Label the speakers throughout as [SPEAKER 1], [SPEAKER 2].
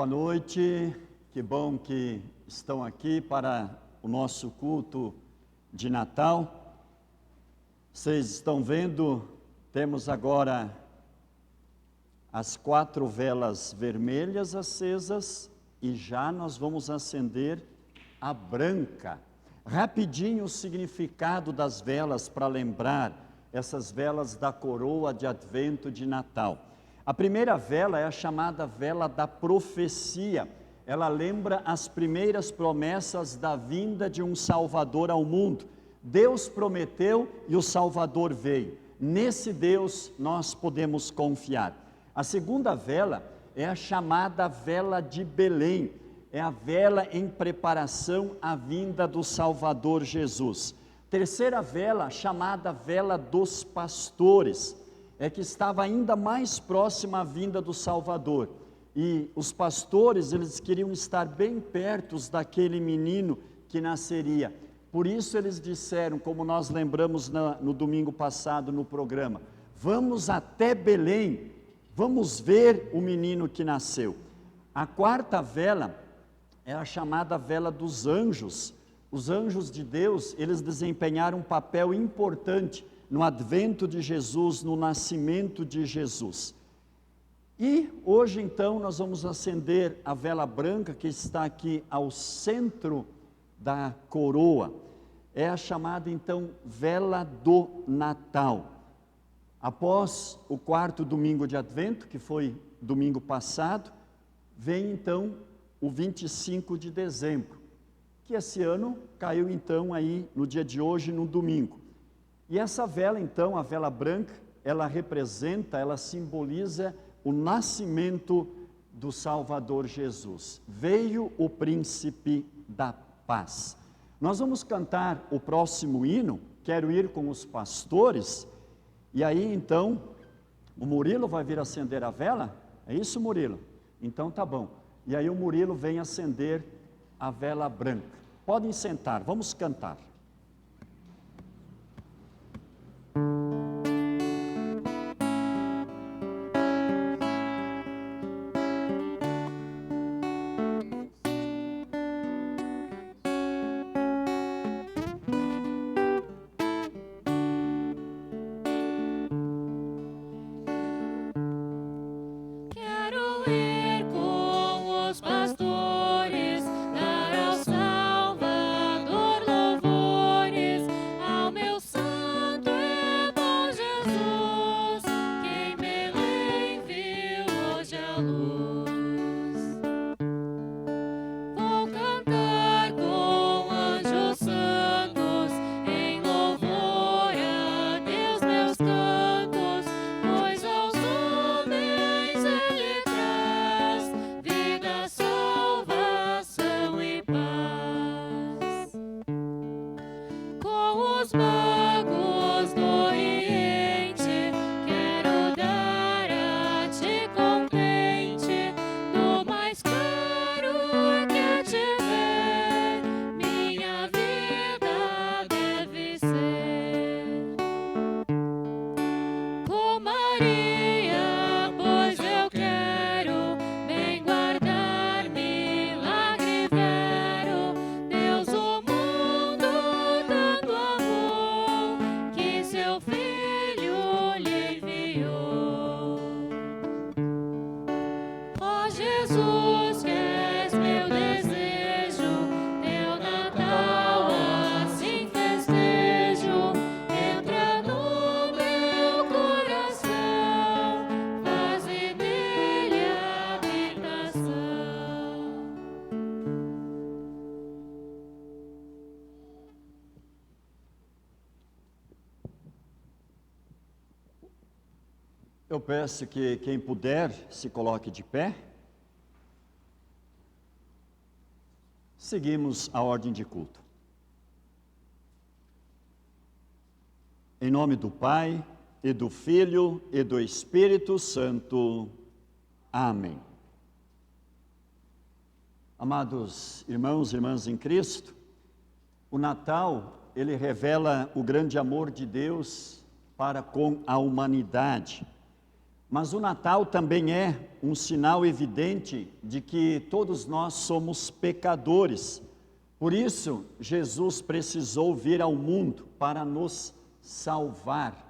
[SPEAKER 1] Boa noite, que bom que estão aqui para o nosso culto de Natal. Vocês estão vendo, temos agora as 4 velas vermelhas acesas e já nós vamos acender a branca. Rapidinho o significado das velas para lembrar essas velas da coroa de Advento de Natal. A primeira vela é a chamada vela da profecia. Ela lembra as primeiras promessas da vinda de um Salvador ao mundo. Deus prometeu e o Salvador veio. Nesse Deus nós podemos confiar. A segunda vela é a chamada vela de Belém. É a vela em preparação à vinda do Salvador Jesus. Terceira vela, chamada vela dos pastores, é que estava ainda mais próxima à vinda do Salvador. E os pastores, eles queriam estar bem perto daquele menino que nasceria. Por isso eles disseram, como nós lembramos no domingo passado no programa, vamos até Belém, vamos ver o menino que nasceu. A quarta vela é a chamada vela dos anjos. Os anjos de Deus, eles desempenharam um papel importante no advento de Jesus, no nascimento de Jesus. E hoje então nós vamos acender a vela branca que está aqui ao centro da coroa. É a chamada então vela do Natal. Após o 4º domingo de Advento, que foi domingo passado, vem então o 25 de dezembro, que esse ano caiu então aí no dia de hoje, no domingo. E essa vela então, a vela branca, ela representa, ela simboliza o nascimento do Salvador Jesus. Veio o príncipe da paz. Nós vamos cantar o próximo hino, quero ir com os pastores, e aí então, o Murilo vai vir acender a vela? É isso, Murilo? Então tá bom. E aí o Murilo vem acender a vela branca. Podem sentar, vamos cantar. Eu peço que quem puder se coloque de pé. Seguimos a ordem de culto. Em nome do Pai, e do Filho, e do Espírito Santo. Amém. Amados irmãos e irmãs em Cristo, o Natal, ele revela o grande amor de Deus para com a humanidade. Mas o Natal também é um sinal evidente de que todos nós somos pecadores. Por isso, Jesus precisou vir ao mundo para nos salvar.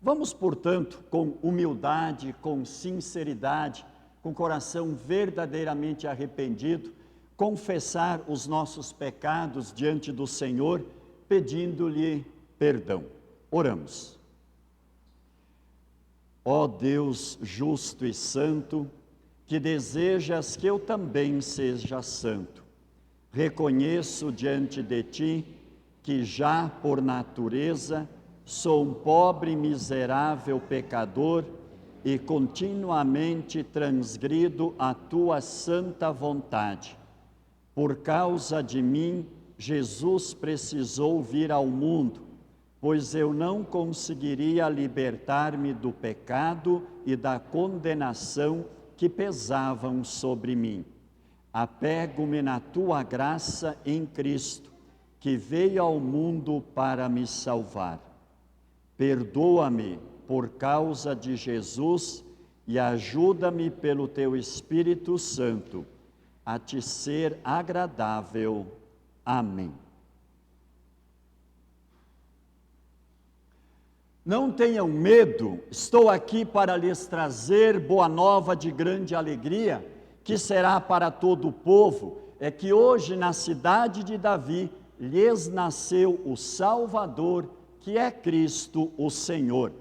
[SPEAKER 1] Vamos, portanto, com humildade, com sinceridade, com coração verdadeiramente arrependido, confessar os nossos pecados diante do Senhor, pedindo-lhe perdão. Oramos. Ó Deus justo e santo, que desejas que eu também seja santo, reconheço diante de ti que já por natureza sou um pobre e miserável pecador e continuamente transgrido a tua santa vontade. Por causa de mim, Jesus precisou vir ao mundo, pois eu não conseguiria libertar-me do pecado e da condenação que pesavam sobre mim. Apego-me na tua graça em Cristo, que veio ao mundo para me salvar. Perdoa-me por causa de Jesus e ajuda-me pelo teu Espírito Santo a te ser agradável. Amém. Não tenham medo, estou aqui para lhes trazer boa nova de grande alegria, que será para todo o povo. É que hoje na cidade de Davi lhes nasceu o Salvador, que é Cristo o Senhor.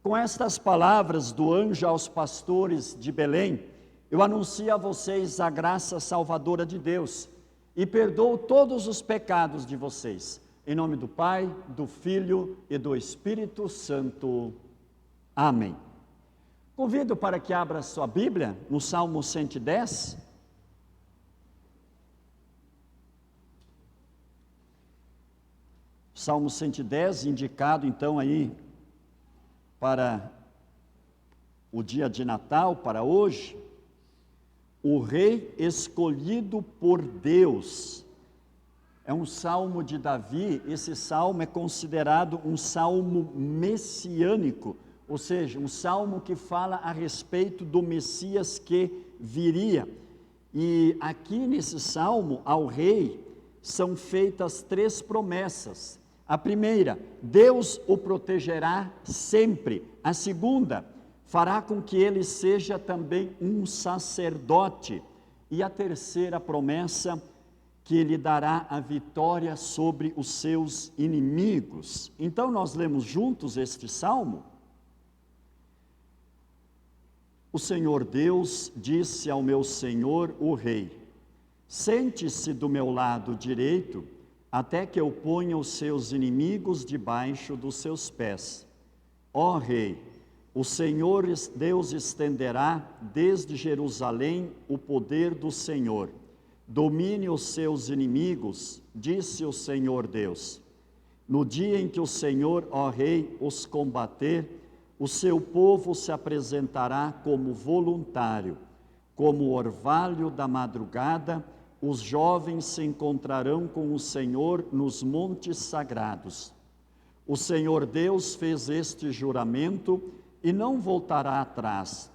[SPEAKER 1] Com estas palavras do anjo aos pastores de Belém, eu anuncio a vocês a graça salvadora de Deus e perdoo todos os pecados de vocês. Em nome do Pai, do Filho e do Espírito Santo. Amém. Convido para que abra sua Bíblia no Salmo 110. Salmo 110, indicado então aí para o dia de Natal, para hoje. O Rei escolhido por Deus. É um salmo de Davi. Esse salmo é considerado um salmo messiânico, ou seja, um salmo que fala a respeito do Messias que viria. E aqui nesse salmo, ao rei, são feitas 3 promessas. A primeira, Deus o protegerá sempre. A segunda, fará com que ele seja também um sacerdote. E a terceira promessa, que lhe dará a vitória sobre os seus inimigos. Então nós lemos juntos este salmo. O Senhor Deus disse ao meu Senhor, o Rei: sente-se do meu lado direito, até que eu ponha os seus inimigos debaixo dos seus pés. Ó Rei, o Senhor Deus estenderá desde Jerusalém o poder do Senhor. Domine os seus inimigos, disse o Senhor Deus. No dia em que o Senhor, ó Rei, os combater, o seu povo se apresentará como voluntário. Como o orvalho da madrugada, os jovens se encontrarão com o Senhor nos montes sagrados. O Senhor Deus fez este juramento e não voltará atrás.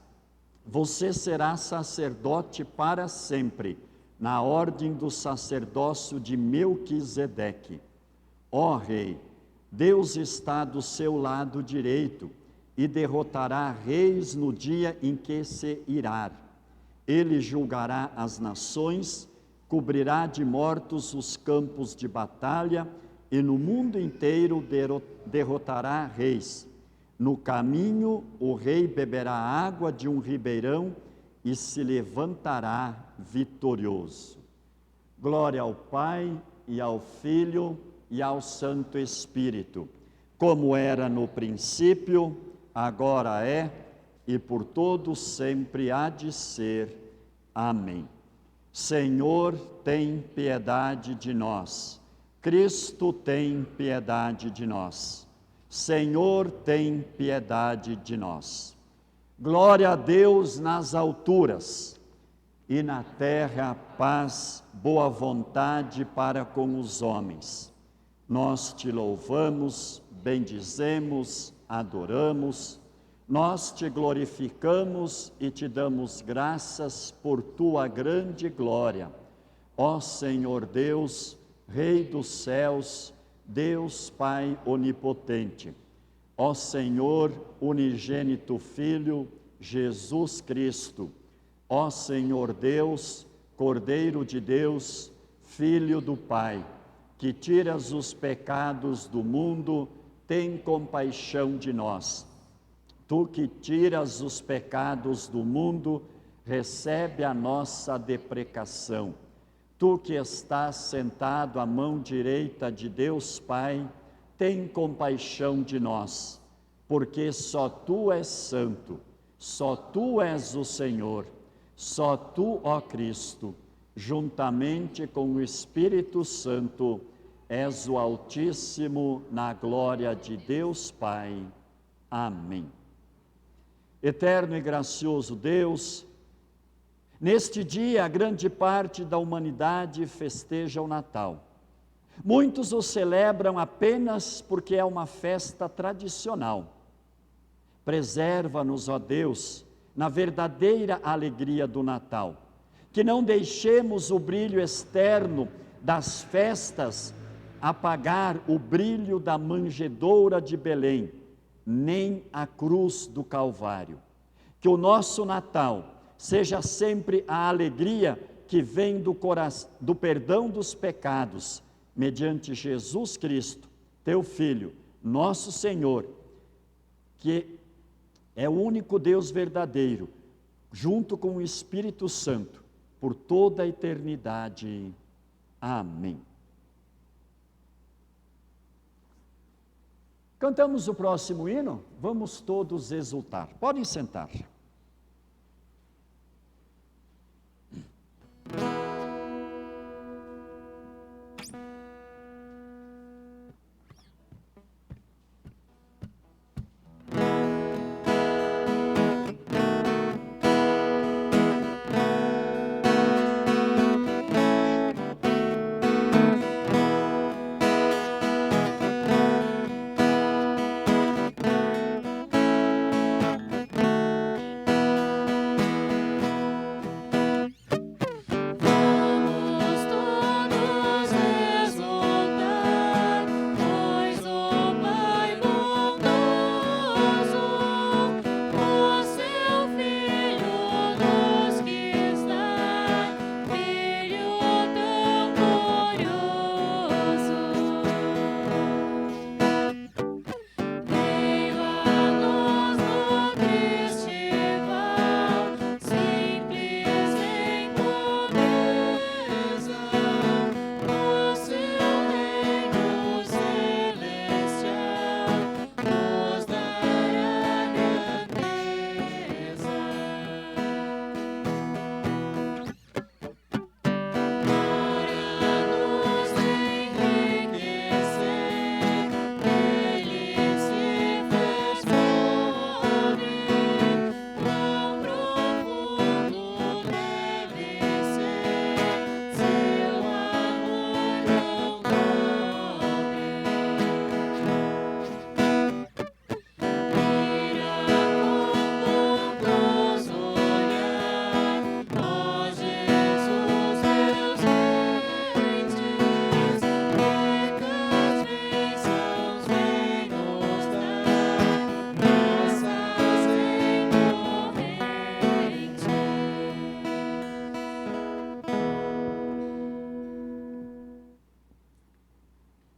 [SPEAKER 1] Você será sacerdote para sempre, na ordem do sacerdócio de Melquisedeque. Ó Rei, Deus está do seu lado direito e derrotará reis no dia em que se irar. Ele julgará as nações, cobrirá de mortos os campos de batalha e no mundo inteiro derrotará reis. No caminho, o rei beberá água de um ribeirão e se levantará vitorioso. Glória ao Pai, e ao Filho, e ao Santo Espírito, como era no princípio, agora é, e por todos sempre há de ser. Amém. Senhor, tem piedade de nós. Cristo, tem piedade de nós. Senhor, tem piedade de nós. Glória a Deus nas alturas, e na terra paz, boa vontade para com os homens. Nós te louvamos, bendizemos, adoramos, nós te glorificamos e te damos graças por tua grande glória. Ó Senhor Deus, Rei dos céus, Deus Pai onipotente. Ó Senhor, unigênito Filho, Jesus Cristo. Ó Senhor Deus, Cordeiro de Deus, Filho do Pai, que tiras os pecados do mundo, tem compaixão de nós. Tu que tiras os pecados do mundo, recebe a nossa deprecação. Tu que estás sentado à mão direita de Deus Pai, tem compaixão de nós, porque só Tu és santo, só Tu és o Senhor, só Tu, ó Cristo, juntamente com o Espírito Santo, és o Altíssimo na glória de Deus Pai. Amém. Eterno e gracioso Deus, neste dia a grande parte da humanidade festeja o Natal. Muitos o celebram apenas porque é uma festa tradicional. Preserva-nos, ó Deus, na verdadeira alegria do Natal. Que não deixemos o brilho externo das festas apagar o brilho da manjedoura de Belém, nem a cruz do Calvário. Que o nosso Natal seja sempre a alegria que vem do perdão dos pecados, mediante Jesus Cristo, Teu Filho, nosso Senhor, que é o único Deus verdadeiro, junto com o Espírito Santo, por toda a eternidade. Amém. Cantamos o próximo hino? Vamos todos exultar. Podem sentar.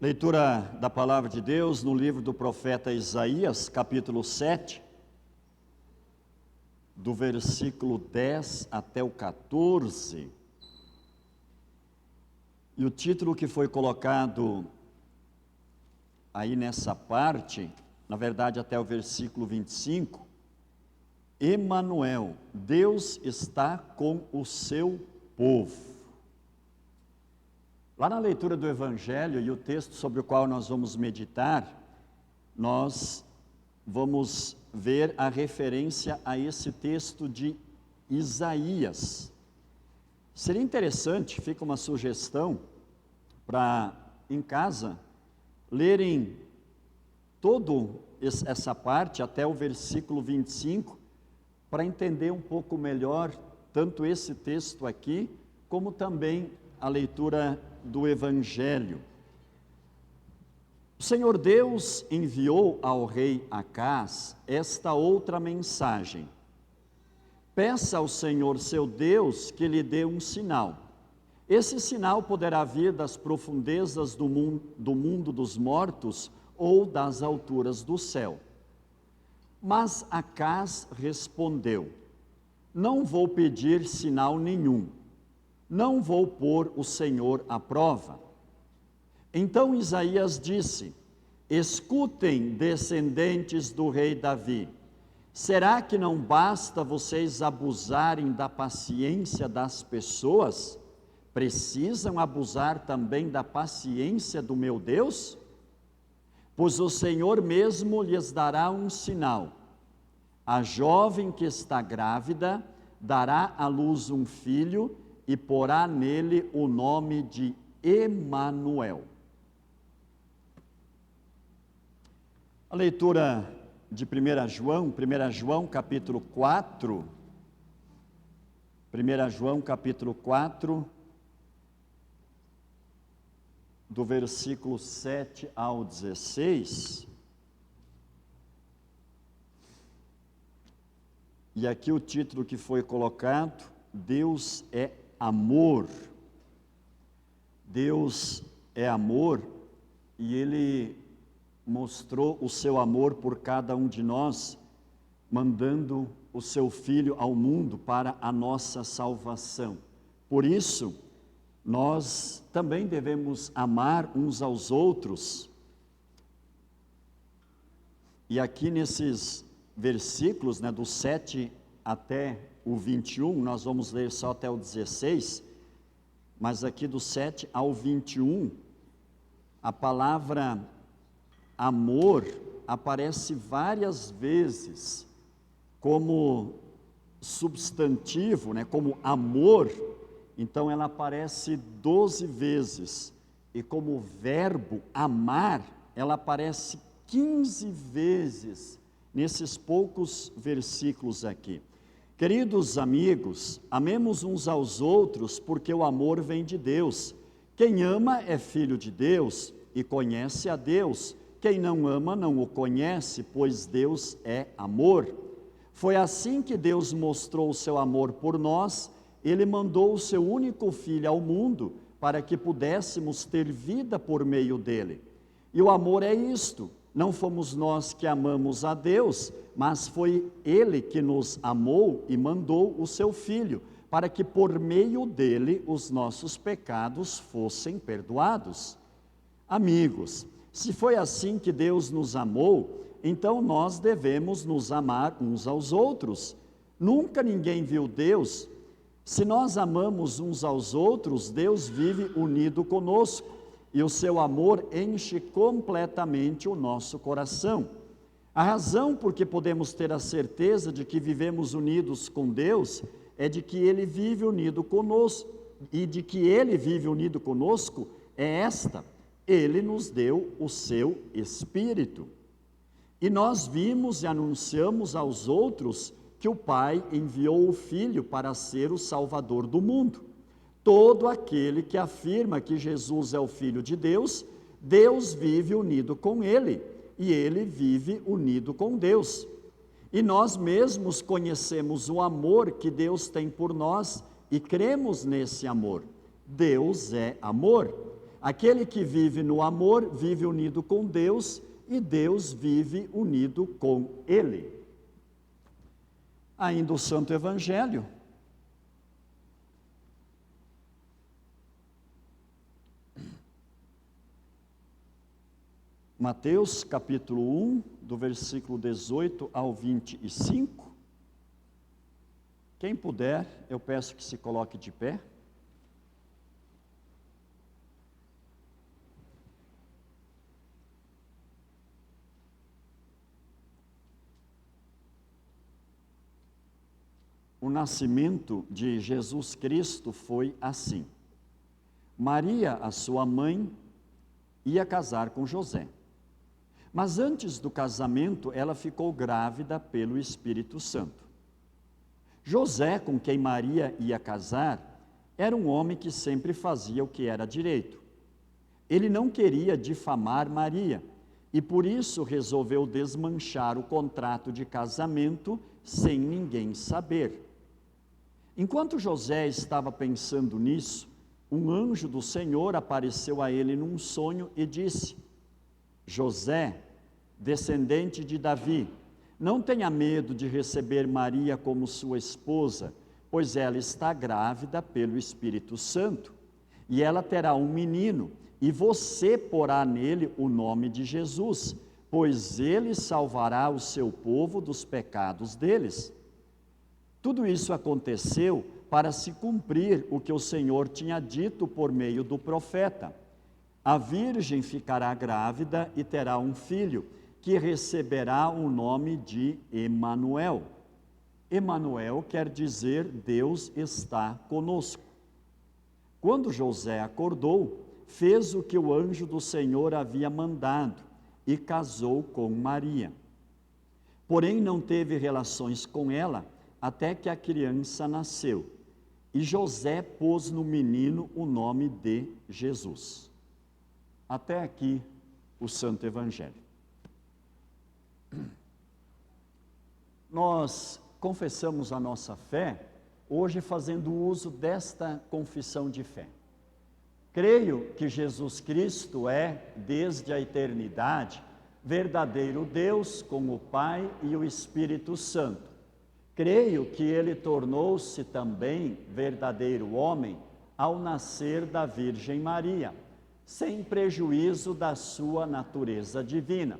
[SPEAKER 1] Leitura da Palavra de Deus no livro do profeta Isaías, capítulo 7, do versículo 10 até o 14. E o título que foi colocado aí nessa parte, na verdade até o versículo 25, Emanuel, Deus está com o seu povo. Lá na leitura do Evangelho e o texto sobre o qual nós vamos meditar, nós vamos ver a referência a esse texto de Isaías. Seria interessante, fica uma sugestão, para em casa lerem toda essa parte, até o versículo 25, para entender um pouco melhor tanto esse texto aqui, como também a leitura do Evangelho. O Senhor Deus enviou ao rei Acás esta outra mensagem: peça ao Senhor seu Deus que lhe dê um sinal. Esse sinal poderá vir das profundezas do mundo dos mortos ou das alturas do céu. Mas Acás respondeu: não vou pedir sinal nenhum, não vou pôr o Senhor à prova. Então Isaías disse: escutem, descendentes do rei Davi, será que não basta vocês abusarem da paciência das pessoas? Precisam abusar também da paciência do meu Deus? Pois o Senhor mesmo lhes dará um sinal. A jovem que está grávida dará à luz um filho e porá nele o nome de Emanuel. A leitura de 1 João capítulo 4, 1 João capítulo 4, do versículo 7 ao 16, e aqui o título que foi colocado: Deus é amor. Deus é amor, e Ele mostrou o seu amor por cada um de nós, mandando o seu Filho ao mundo para a nossa salvação. Por isso, nós também devemos amar uns aos outros. E aqui nesses versículos, do 7 até o 21, nós vamos ler só até o 16, mas aqui do 7 ao 21, a palavra amor aparece várias vezes como substantivo, como amor. Então ela aparece 12 vezes, e como verbo amar, ela aparece 15 vezes nesses poucos versículos aqui. Queridos amigos, amemos uns aos outros, porque o amor vem de Deus. Quem ama é filho de Deus e conhece a Deus. Quem não ama não o conhece, pois Deus é amor. Foi assim que Deus mostrou o seu amor por nós. Ele mandou o seu único Filho ao mundo para que pudéssemos ter vida por meio dele. E o amor é isto: não fomos nós que amamos a Deus, mas foi Ele que nos amou e mandou o seu Filho, para que por meio dele os nossos pecados fossem perdoados. Amigos, se foi assim que Deus nos amou, então nós devemos nos amar uns aos outros. Nunca ninguém viu Deus. Se nós amamos uns aos outros, Deus vive unido conosco, e o seu amor enche completamente o nosso coração. A razão por que podemos ter a certeza de que vivemos unidos com Deus é de que Ele vive unido conosco, e de que Ele vive unido conosco é esta: Ele nos deu o seu Espírito. E nós vimos e anunciamos aos outros que o Pai enviou o Filho para ser o Salvador do mundo. Todo aquele que afirma que Jesus é o Filho de Deus, Deus vive unido com ele, e ele vive unido com Deus. E nós mesmos conhecemos o amor que Deus tem por nós e cremos nesse amor. Deus é amor. Aquele que vive no amor vive unido com Deus, e Deus vive unido com ele. Ainda o Santo Evangelho. Mateus capítulo 1, do versículo 18 ao 25. Quem puder, eu peço que se coloque de pé. O nascimento de Jesus Cristo foi assim. Maria, a sua mãe, ia casar com José. Mas antes do casamento, ela ficou grávida pelo Espírito Santo. José, com quem Maria ia casar, era um homem que sempre fazia o que era direito. Ele não queria difamar Maria e por isso resolveu desmanchar o contrato de casamento sem ninguém saber. Enquanto José estava pensando nisso, um anjo do Senhor apareceu a ele num sonho e disse: José, descendente de Davi, não tenha medo de receber Maria como sua esposa, pois ela está grávida pelo Espírito Santo, e ela terá um menino, e você porá nele o nome de Jesus, pois ele salvará o seu povo dos pecados deles. Tudo isso aconteceu para se cumprir o que o Senhor tinha dito por meio do profeta: a virgem ficará grávida e terá um filho, que receberá o nome de Emanuel. Emanuel quer dizer Deus está conosco. Quando José acordou, fez o que o anjo do Senhor havia mandado e casou com Maria. Porém, não teve relações com ela até que a criança nasceu. E José pôs no menino o nome de Jesus. Até aqui o Santo Evangelho. Nós confessamos a nossa fé hoje fazendo uso desta confissão de fé. Creio que Jesus Cristo é, desde a eternidade, verdadeiro Deus com o Pai e o Espírito Santo. Creio que Ele tornou-se também verdadeiro homem ao nascer da Virgem Maria, sem prejuízo da sua natureza divina.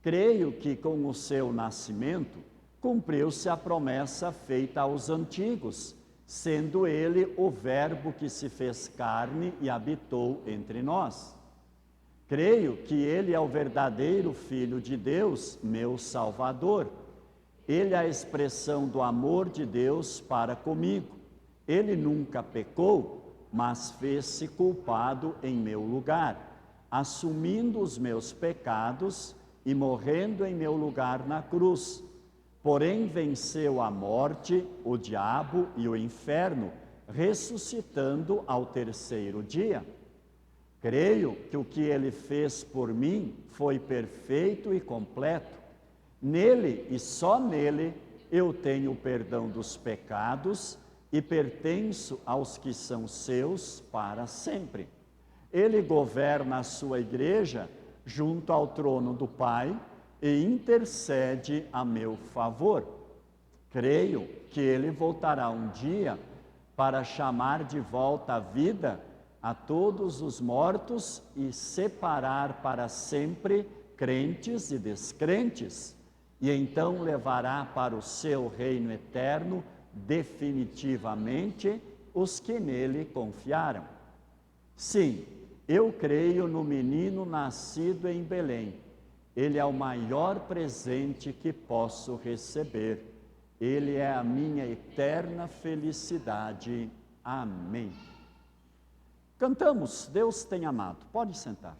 [SPEAKER 1] Creio que com o seu nascimento cumpriu-se a promessa feita aos antigos, sendo ele o Verbo que se fez carne e habitou entre nós. Creio que ele é o verdadeiro Filho de Deus, meu Salvador. Ele é a expressão do amor de Deus para comigo. Ele nunca pecou, mas fez-se culpado em meu lugar, assumindo os meus pecados e morrendo em meu lugar na cruz. Porém, venceu a morte, o diabo e o inferno, ressuscitando ao terceiro dia. Creio que o que ele fez por mim foi perfeito e completo. Nele e só nele eu tenho o perdão dos pecados e pertenço aos que são seus para sempre. Ele governa a sua igreja junto ao trono do Pai e intercede a meu favor. Creio que ele voltará um dia para chamar de volta à vida a todos os mortos e separar para sempre crentes e descrentes, e então levará para o seu reino eterno definitivamente os que nele confiaram. Sim, eu creio no menino nascido em Belém. Ele é o maior presente que posso receber. Ele é a minha eterna felicidade. Amém. Cantamos, Deus tem amado. Pode sentar.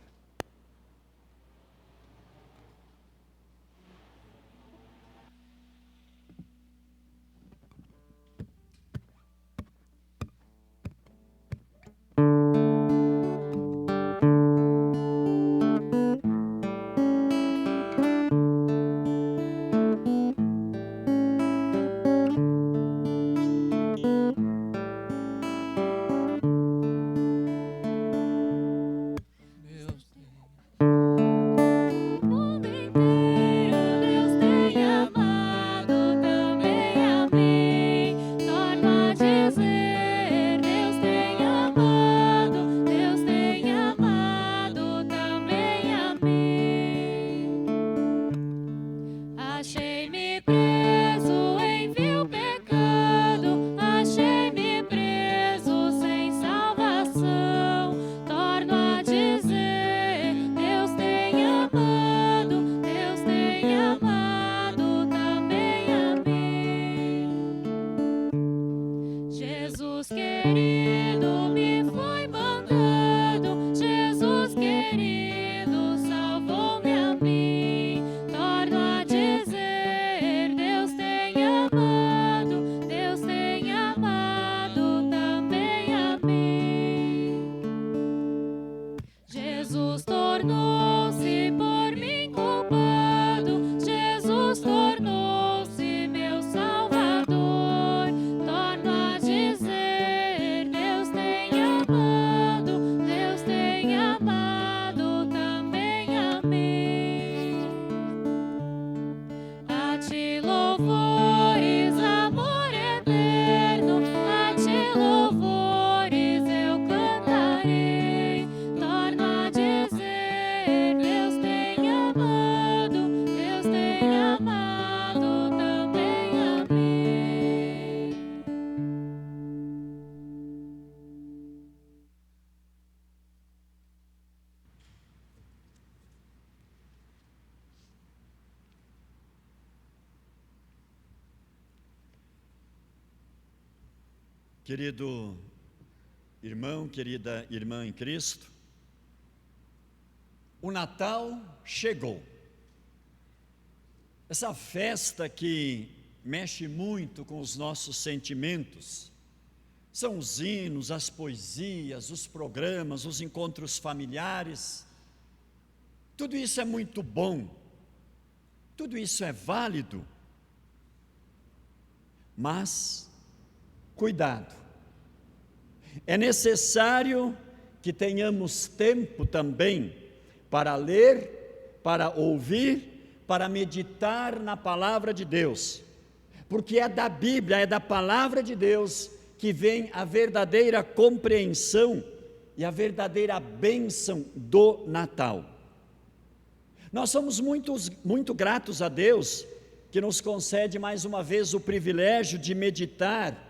[SPEAKER 2] louvores, amor eterno, a ti louvores eu cantarei. Torno a dizer, Deus tem amado também a mim.
[SPEAKER 1] Querido irmão, querida irmã em Cristo, o Natal chegou. Essa festa que mexe muito com os nossos sentimentos, são os hinos, as poesias, os programas, os encontros familiares, tudo isso é muito bom, tudo isso é válido, mas cuidado. É necessário que tenhamos tempo também para ler, para ouvir, para meditar na palavra de Deus, porque é da Bíblia, é da palavra de Deus que vem a verdadeira compreensão e a verdadeira bênção do Natal. Nós somos muito gratos a Deus que nos concede mais uma vez o privilégio de meditar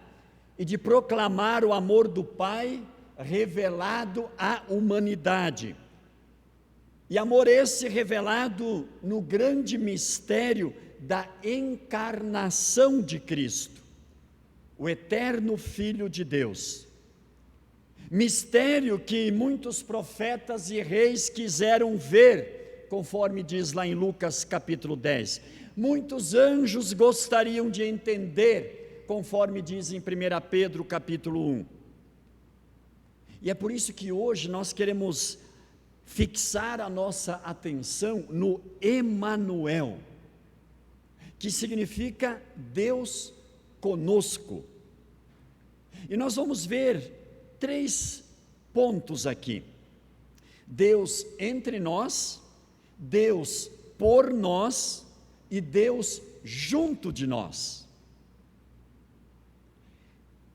[SPEAKER 1] e de proclamar o amor do Pai revelado à humanidade. E amor esse revelado no grande mistério da encarnação de Cristo, o eterno Filho de Deus. Mistério que muitos profetas e reis quiseram ver, conforme diz lá em Lucas capítulo 10. Muitos anjos gostariam de entender, conforme diz em 1 Pedro capítulo 1. E é por isso que hoje nós queremos fixar a nossa atenção no Emanuel, que significa Deus conosco. E nós vamos ver 3 pontos aqui: Deus entre nós, Deus por nós e Deus junto de nós.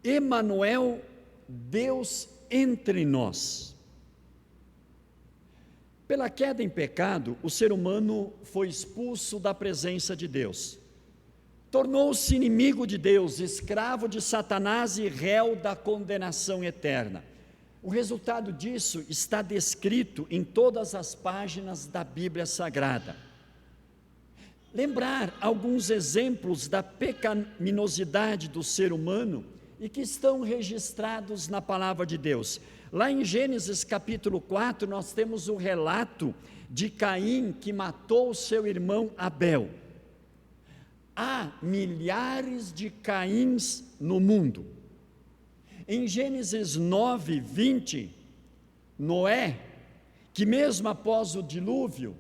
[SPEAKER 1] Emanuel, Deus entre nós. Pela queda em pecado, o ser humano foi expulso da presença de Deus. Tornou-se inimigo de Deus, escravo de Satanás e réu da condenação eterna. O resultado disso está descrito em todas as páginas da Bíblia Sagrada. Lembrar alguns exemplos da pecaminosidade do ser humano e que estão registrados na palavra de Deus. Lá em Gênesis capítulo 4, nós temos o relato de Caim que matou seu irmão Abel. Há milhares de Caíns no mundo. Em Gênesis 9, 20, Noé, que mesmo após o dilúvio,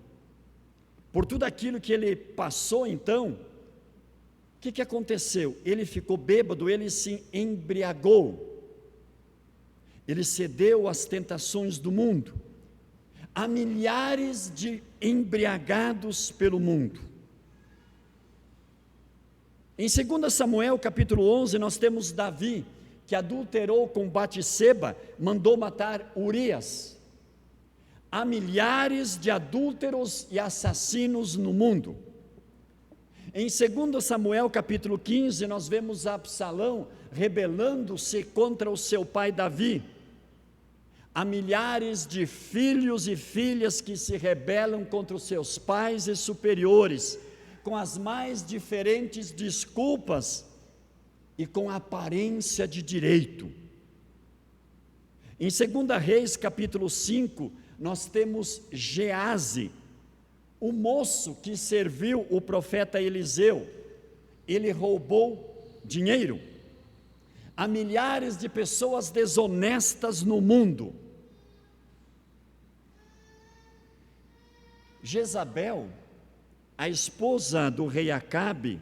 [SPEAKER 1] por tudo aquilo que ele passou então, o que aconteceu? Ele ficou bêbado, ele se embriagou, ele cedeu às tentações do mundo. Há milhares de embriagados pelo mundo. Em 2 Samuel capítulo 11, nós temos Davi, que adulterou com Batseba, mandou matar Urias. Há milhares de adúlteros e assassinos no mundo. Em 2 Samuel capítulo 15, nós vemos Absalão rebelando-se contra o seu pai Davi. Há milhares de filhos e filhas que se rebelam contra os seus pais e superiores, com as mais diferentes desculpas e com aparência de direito. Em 2 Reis capítulo 5, nós temos Geazi, o moço que serviu o profeta Eliseu. Ele roubou dinheiro. Há milhares de pessoas desonestas no mundo. Jezabel, a esposa do rei Acabe,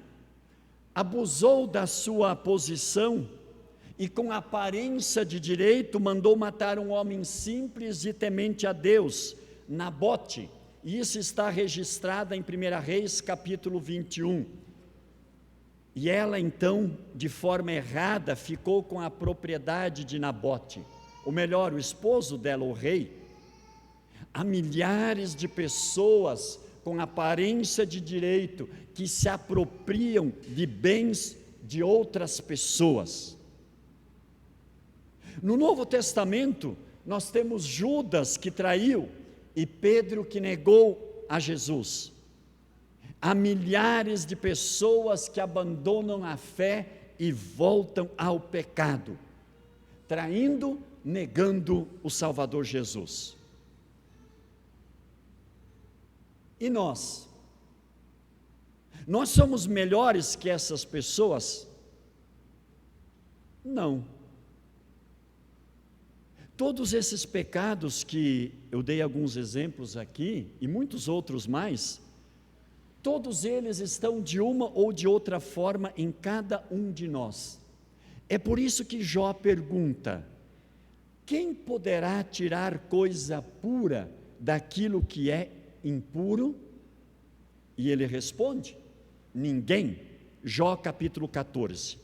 [SPEAKER 1] abusou da sua posição e com aparência de direito mandou matar um homem simples e temente a Deus, Nabote. E isso está registrado em 1 Reis capítulo 21. E ela então, de forma errada, ficou com a propriedade de Nabote, ou melhor, o esposo dela, o rei. Há milhares de pessoas com aparência de direito que se apropriam de bens de outras pessoas. No Novo Testamento, nós temos Judas que traiu e Pedro que negou a Jesus. Há milhares de pessoas que abandonam a fé e voltam ao pecado, traindo, negando o Salvador Jesus. E nós? Nós somos melhores que essas pessoas? Não. Todos esses pecados que eu dei alguns exemplos aqui, e muitos outros mais, todos eles estão de uma ou de outra forma em cada um de nós. É por isso que Jó pergunta: quem poderá tirar coisa pura daquilo que é impuro? E ele responde: ninguém. Jó capítulo 14.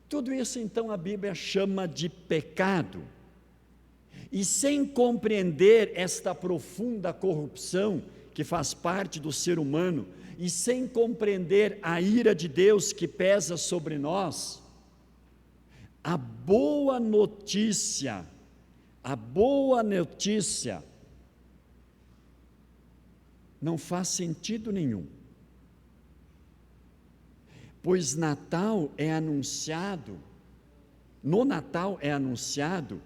[SPEAKER 1] Tudo isso então a Bíblia chama de pecado. E sem compreender esta profunda corrupção que faz parte do ser humano, e sem compreender a ira de Deus que pesa sobre nós, a boa notícia não faz sentido nenhum. Pois no Natal é anunciado,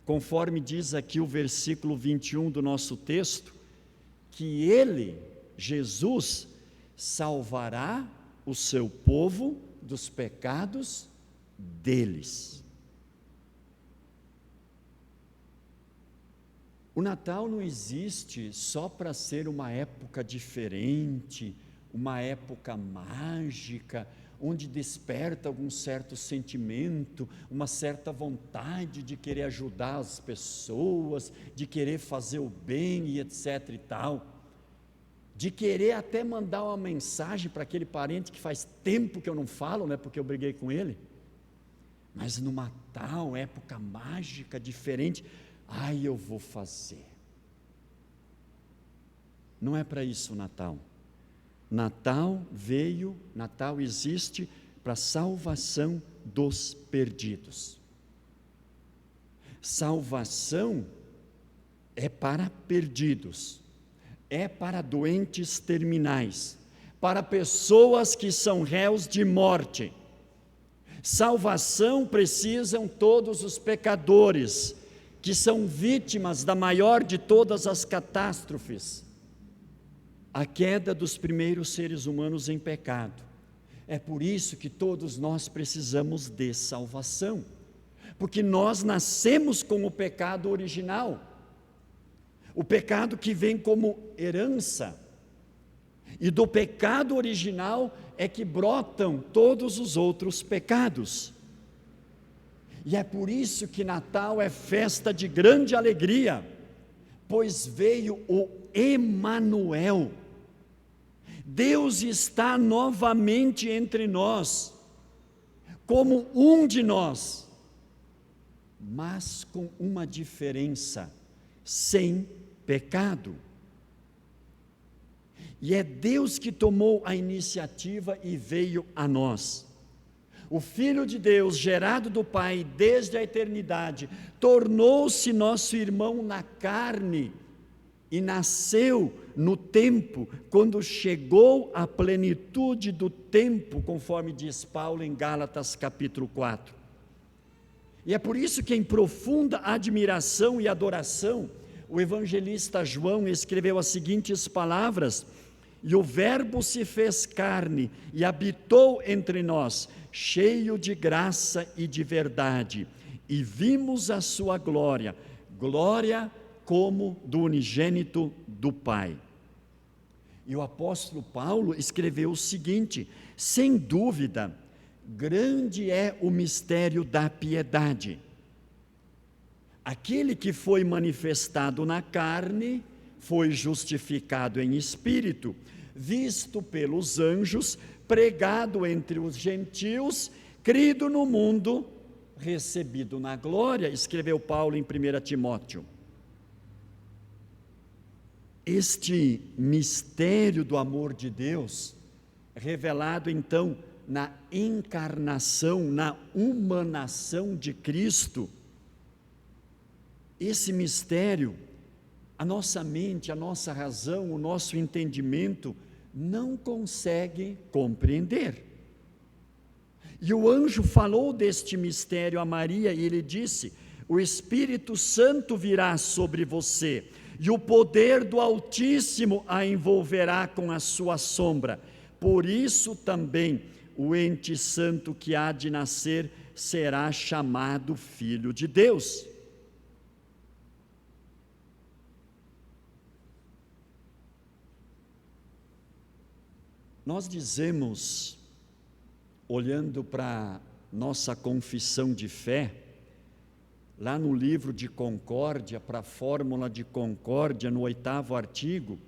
[SPEAKER 1] conforme diz aqui o versículo 21 do nosso texto, que Ele, Jesus, salvará o seu povo dos pecados deles. O Natal não existe só para ser uma época diferente, uma época mágica, onde desperta algum certo sentimento, uma certa vontade de querer ajudar as pessoas, de querer fazer o bem e etc e tal, de querer até mandar uma mensagem para aquele parente que faz tempo que eu não falo, né, porque eu briguei com ele. Mas no Natal, época mágica, diferente, eu vou fazer. Não é para isso o Natal. Natal existe para a salvação dos perdidos. Salvação é para perdidos, é para doentes terminais, para pessoas que são réus de morte. Salvação precisam todos os pecadores, que são vítimas da maior de todas as catástrofes, a queda dos primeiros seres humanos em pecado. É por isso que todos nós precisamos de salvação, porque nós nascemos com o pecado original, o pecado que vem como herança, e do pecado original é que brotam todos os outros pecados. E é por isso que Natal é festa de grande alegria, pois veio o Emanuel. Deus está novamente entre nós, como um de nós, mas com uma diferença: sem pecado. E é Deus que tomou a iniciativa e veio a nós. O Filho de Deus, gerado do Pai desde a eternidade, tornou-se nosso irmão na carne e nasceu no tempo, quando chegou a plenitude do tempo, conforme diz Paulo em Gálatas capítulo 4. E é por isso que, em profunda admiração e adoração, o evangelista João escreveu as seguintes palavras: e o Verbo se fez carne e habitou entre nós, cheio de graça e de verdade, e vimos a sua glória, glória como do unigênito do Pai. E o apóstolo Paulo escreveu o seguinte: sem dúvida, grande é o mistério da piedade. Aquele que foi manifestado na carne foi justificado em espírito, visto pelos anjos, pregado entre os gentios, crido no mundo, recebido na glória, escreveu Paulo em 1 Timóteo. Este mistério do amor de Deus, revelado então na encarnação, na humanação de Cristo, esse mistério, a nossa mente, a nossa razão, o nosso entendimento não consegue compreender. E o anjo falou deste mistério a Maria e ele disse: o Espírito Santo virá sobre você e o poder do Altíssimo a envolverá com a sua sombra. Por isso também o ente santo que há de nascer será chamado Filho de Deus. Nós dizemos, olhando para nossa confissão de fé, lá no livro de concórdia, para a fórmula de concórdia, no 8º artigo,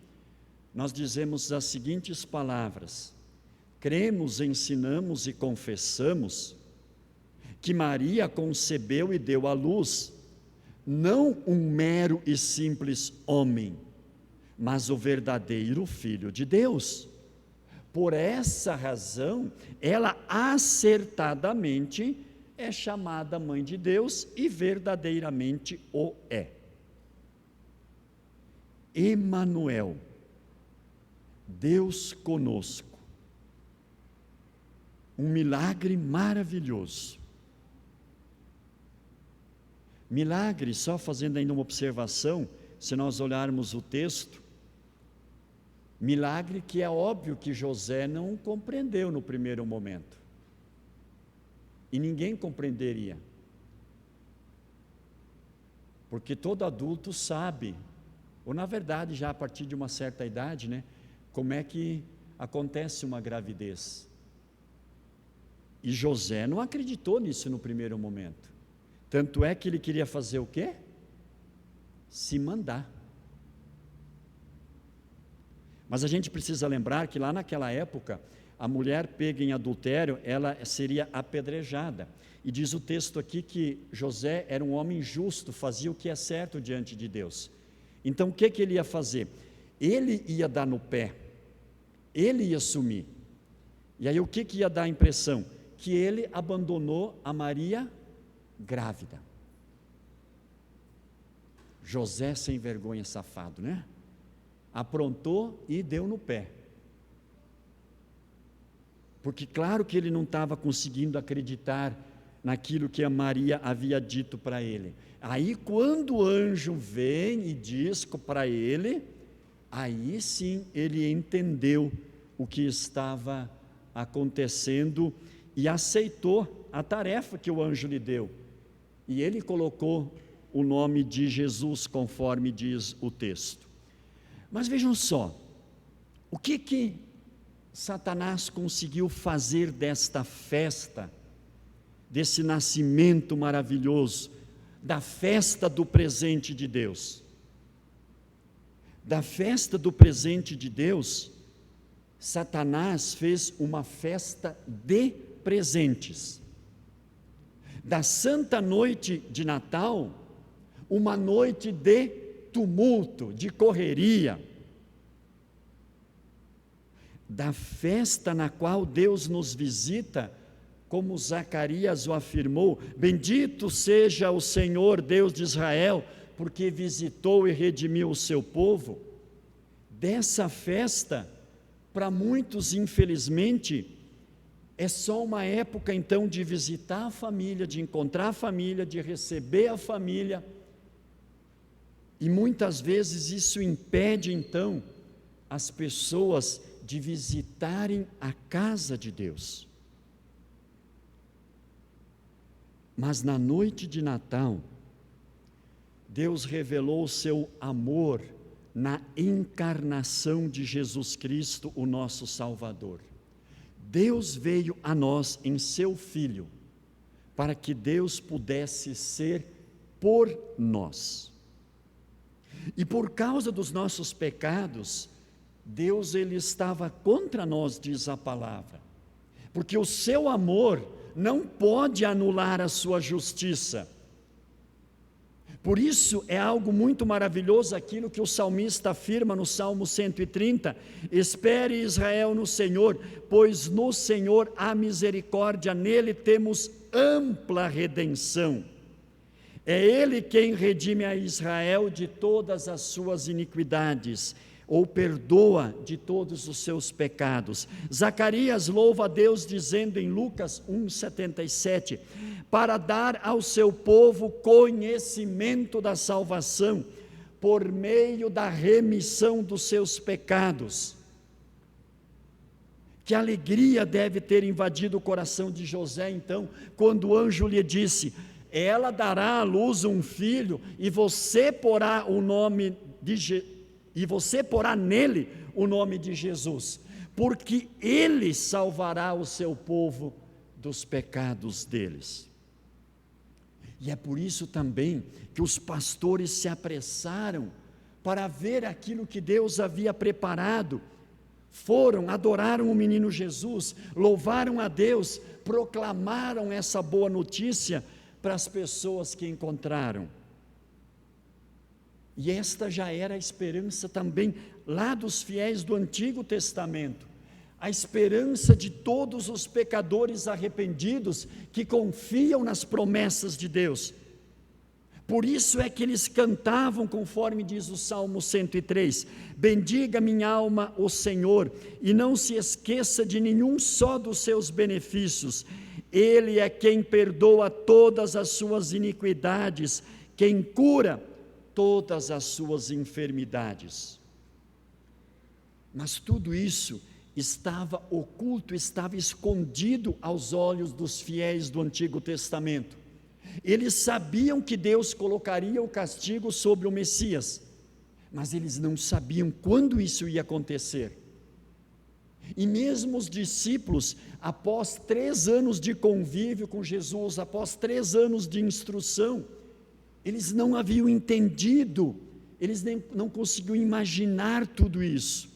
[SPEAKER 1] nós dizemos as seguintes palavras: cremos, ensinamos e confessamos que Maria concebeu e deu à luz, não um mero e simples homem, mas o verdadeiro Filho de Deus. Por essa razão, ela acertadamente é chamada Mãe de Deus e verdadeiramente o é. Emanuel, Deus conosco. Um milagre maravilhoso. Milagre, só fazendo ainda uma observação, se nós olharmos o texto, milagre que é óbvio que José não compreendeu no primeiro momento. E ninguém compreenderia. Porque todo adulto sabe, ou na verdade já a partir de uma certa idade, né, como é que acontece uma gravidez. E José não acreditou nisso no primeiro momento. Tanto é que ele queria fazer o quê? Se mandar. Mas a gente precisa lembrar que lá naquela época, a mulher pega em adultério, ela seria apedrejada. E diz o texto aqui que José era um homem justo, fazia o que é certo diante de Deus. Então o que ele ia fazer? Ele ia dar no pé, ele ia sumir. E aí o que ia dar a impressão? Que ele abandonou a Maria grávida. José sem vergonha, safado, né? Aprontou e deu no pé. Porque claro que ele não estava conseguindo acreditar naquilo que a Maria havia dito para ele. Aí quando o anjo vem e diz para ele, aí sim ele entendeu o que estava acontecendo e aceitou a tarefa que o anjo lhe deu. E ele colocou o nome de Jesus, conforme diz o texto. Mas vejam só, o que Satanás conseguiu fazer desta festa, desse nascimento maravilhoso, da festa do presente de Deus? Da festa do presente de Deus, Satanás fez uma festa de presentes. Da santa noite de Natal, uma noite de tumulto, de correria. Da festa na qual Deus nos visita, como Zacarias o afirmou: bendito seja o Senhor Deus de Israel, porque visitou e redimiu o seu povo. Dessa festa, para muitos, infelizmente, é só uma época então de visitar a família, de encontrar a família, de receber a família. E muitas vezes isso impede então as pessoas de visitarem a casa de Deus. Mas na noite de Natal, Deus revelou o seu amor na encarnação de Jesus Cristo, o nosso Salvador. Deus veio a nós em seu Filho, para que Deus pudesse ser por nós. E por causa dos nossos pecados, Deus ele estava contra nós, diz a palavra. porque o seu amor não pode anular a sua justiça. Por isso é algo muito maravilhoso aquilo que o salmista afirma no Salmo 130: espere Israel no Senhor, pois no Senhor há misericórdia, nele temos ampla redenção. É Ele quem redime a Israel de todas as suas iniquidades, ou perdoa de todos os seus pecados. Zacarias louva a Deus dizendo em Lucas 1,77, para dar ao seu povo conhecimento da salvação, por meio da remissão dos seus pecados. Que alegria deve ter invadido o coração de José, então, quando o anjo lhe disse: ela dará à luz um filho, e você porá nele o nome de Jesus, porque ele salvará o seu povo dos pecados deles. E é por isso também que os pastores se apressaram para ver aquilo que Deus havia preparado. Foram, adoraram o menino Jesus, louvaram a Deus, proclamaram essa boa notícia para as pessoas que encontraram. E esta já era a esperança também lá dos fiéis do Antigo Testamento, a esperança de todos os pecadores arrependidos que confiam nas promessas de Deus. Por isso é que eles cantavam, conforme diz o Salmo 103, bendiga minha alma o Senhor, e não se esqueça de nenhum só dos seus benefícios. Ele é quem perdoa todas as suas iniquidades, quem cura todas as suas enfermidades. Mas tudo isso estava oculto, estava escondido aos olhos dos fiéis do Antigo Testamento. Eles sabiam que Deus colocaria o castigo sobre o Messias, mas eles não sabiam quando isso ia acontecer. E mesmo os discípulos, após 3 anos de convívio com Jesus, após 3 anos de instrução, eles não haviam entendido, eles não conseguiam imaginar tudo isso.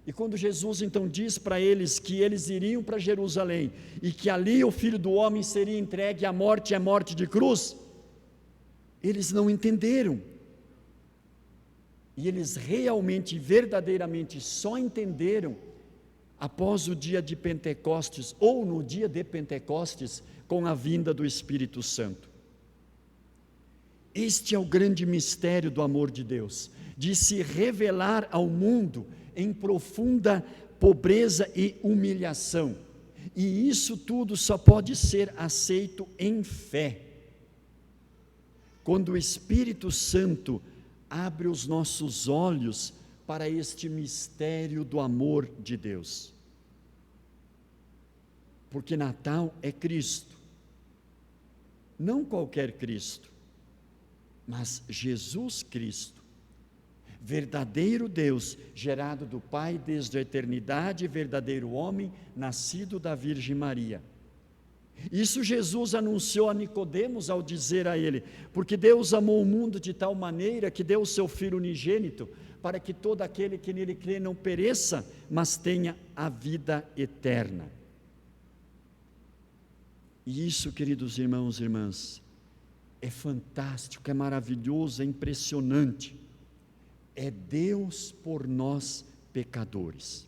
[SPEAKER 1] E quando Jesus então diz para eles que eles iriam para Jerusalém, e que ali o Filho do Homem seria entregue à morte, e à morte de cruz, eles não entenderam. E eles realmente, verdadeiramente só entenderam após o dia de Pentecostes, ou no dia de Pentecostes, com a vinda do Espírito Santo. Este é o grande mistério do amor de Deus, de se revelar ao mundo em profunda pobreza e humilhação. E isso tudo só pode ser aceito em fé, quando o Espírito Santo abre os nossos olhos para este mistério do amor de Deus. Porque Natal é Cristo, não qualquer Cristo, mas Jesus Cristo, verdadeiro Deus, gerado do Pai desde a eternidade, verdadeiro homem, nascido da Virgem Maria. Isso Jesus anunciou a Nicodemos ao dizer a ele: porque Deus amou o mundo de tal maneira que deu o seu Filho unigênito, para que todo aquele que nele crê não pereça, mas tenha a vida eterna. E isso, queridos irmãos e irmãs, é fantástico, é maravilhoso, é impressionante. É Deus por nós pecadores.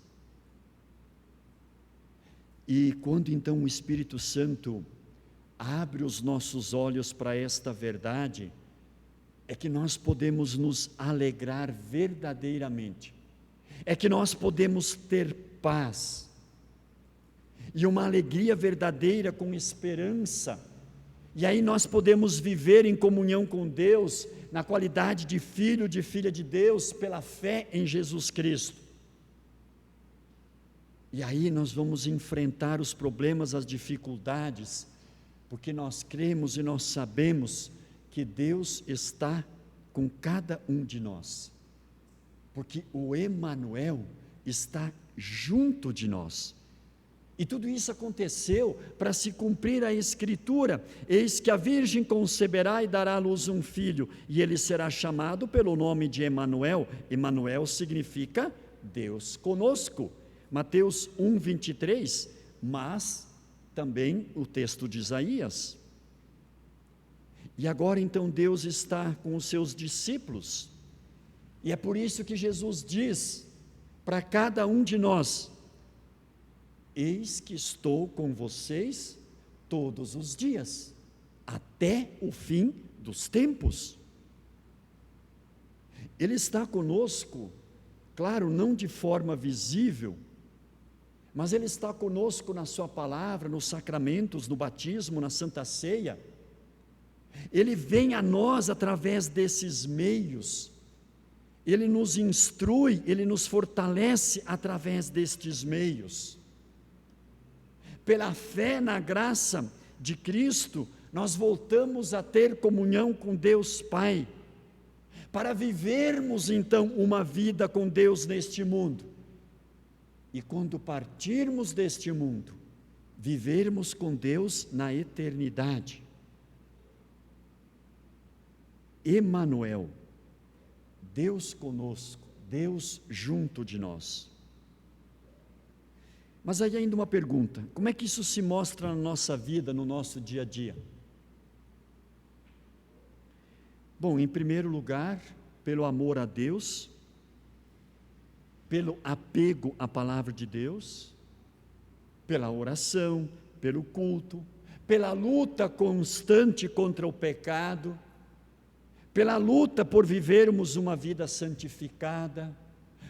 [SPEAKER 1] E quando então o Espírito Santo abre os nossos olhos para esta verdade, é que nós podemos nos alegrar verdadeiramente, é que nós podemos ter paz, e uma alegria verdadeira com esperança, e aí nós podemos viver em comunhão com Deus, na qualidade de filho, de filha de Deus, pela fé em Jesus Cristo. E aí nós vamos enfrentar os problemas, as dificuldades, porque nós cremos e nós sabemos que Deus está com cada um de nós, porque o Emanuel está junto de nós. E tudo isso aconteceu para se cumprir a Escritura: eis que a Virgem conceberá e dará à luz um filho, e ele será chamado pelo nome de Emanuel. Emanuel significa Deus conosco. Mateus 1:23 mas também o texto de Isaías. E agora então Deus está com os seus discípulos, e é por isso que Jesus diz para cada um de nós: eis que estou com vocês todos os dias, até o fim dos tempos. Ele está conosco, claro, não de forma visível, mas Ele está conosco na sua palavra, nos sacramentos, no batismo, na Santa Ceia. Ele vem a nós através desses meios, Ele nos instrui, Ele nos fortalece através destes meios. Pela fé na graça de Cristo, nós voltamos a ter comunhão com Deus Pai, para vivermos então uma vida com Deus neste mundo. E quando partirmos deste mundo, vivermos com Deus na eternidade. Emanuel, Deus conosco, Deus junto de nós. Mas aí ainda uma pergunta: como é que isso se mostra na nossa vida, no nosso dia a dia? Bom, em primeiro lugar, pelo amor a Deus, pelo apego à palavra de Deus, pela oração, pelo culto, pela luta constante contra o pecado, pela luta por vivermos uma vida santificada,